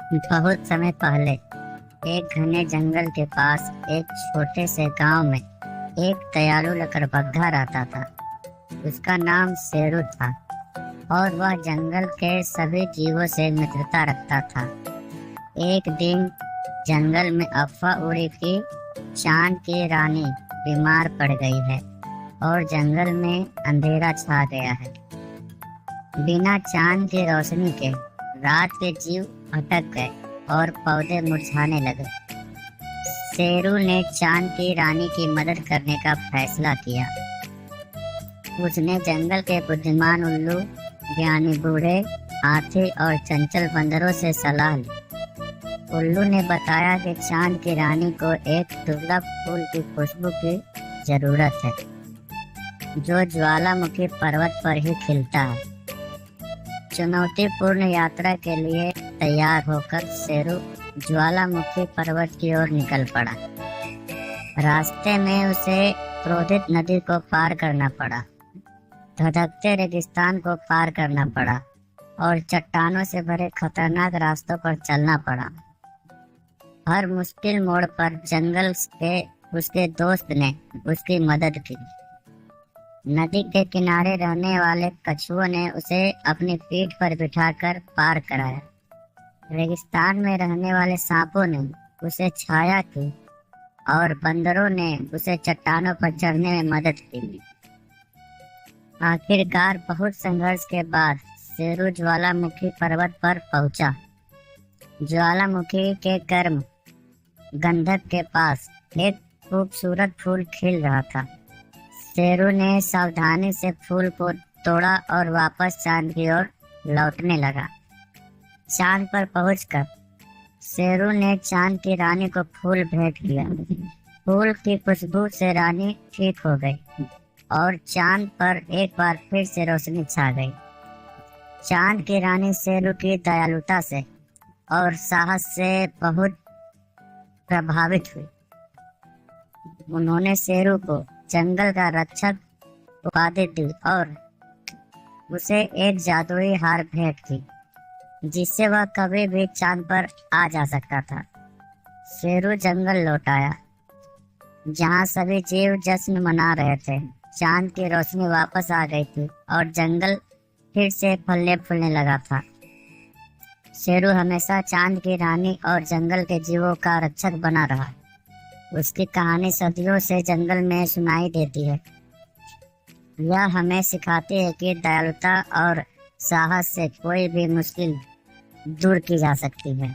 बहुत समय पहले एक घने जंगल के पास एक छोटे से गांव में एक दयालु लकड़बग्घा रहता था। उसका नाम शेरू था और वह जंगल के सभी जीवों से मित्रता रखता था। एक दिन जंगल में अफवाह उड़ी कि चांद की रानी बीमार पड़ गई है और जंगल में अंधेरा छा गया है। बिना चांद की रोशनी के रात के जीव भटक गए और पौधे मुरझाने लगे। शेरू ने चांद की रानी की मदद करने का फैसला किया। उसने जंगल के बुद्धिमान उल्लू, ज्ञानी बूढ़े, हाथी और चंचल बंदरों से सलाह ली। उल्लू ने बताया कि चांद की रानी को एक दुर्लभ फूल की खुशबू की जरूरत है जो ज्वालामुखी पर्वत पर ही खिलता है। चुनौतीपूर्ण यात्रा के लिए तैयार होकर शेरू ज्वालामुखी पर्वत की ओर निकल पड़ा। रास्ते में उसे क्रोधित नदी को पार करना पड़ा, धधकते रेगिस्तान को पार करना पड़ा और चट्टानों से भरे खतरनाक रास्तों पर चलना पड़ा। हर मुश्किल मोड़ पर जंगल के उसके दोस्त ने उसकी मदद की। नदी के किनारे रहने वाले कछुओं ने उसे अपनी पीठ पर बिठाकर पार कराया। रेगिस्तान में रहने वाले सांपों ने उसे छाया की और बंदरों ने उसे चट्टानों पर चढ़ने में मदद की। आखिरकार बहुत संघर्ष के बाद शेरू ज्वालामुखी पर्वत पर पहुंचा। ज्वालामुखी के गर्म गंधक के पास एक खूबसूरत फूल खिल रहा था। शेरू ने सावधानी से फूल को तोड़ा और वापस चांद की ओर लौटने लगा। चांद पर पहुंचकर शेरू ने चांद की रानी को फूल भेंट किया। फूल की खुशबू से रानी ठीक हो गई और चांद पर एक बार फिर से रोशनी छा गई। चांद की रानी शेरू की दयालुता से और साहस से बहुत प्रभावित हुई। उन्होंने शेरू को जंगल का रक्षक उपाधि दी और उसे एक जादुई हार भेंट की जिससे वह कभी भी चांद पर आ जा सकता था। शेरू जंगल लौट आया जहाँ सभी जीव जश्न मना रहे थे। चांद की रोशनी वापस आ गई थी और जंगल फिर से फलने फूलने लगा था। शेरू हमेशा चांद की रानी और जंगल के जीवों का रक्षक बना रहा। उसकी कहानी सदियों से जंगल में सुनाई देती है। यह हमें सिखाती है कि दयालुता और साहस से कोई भी मुश्किल दूर की जा सकती है।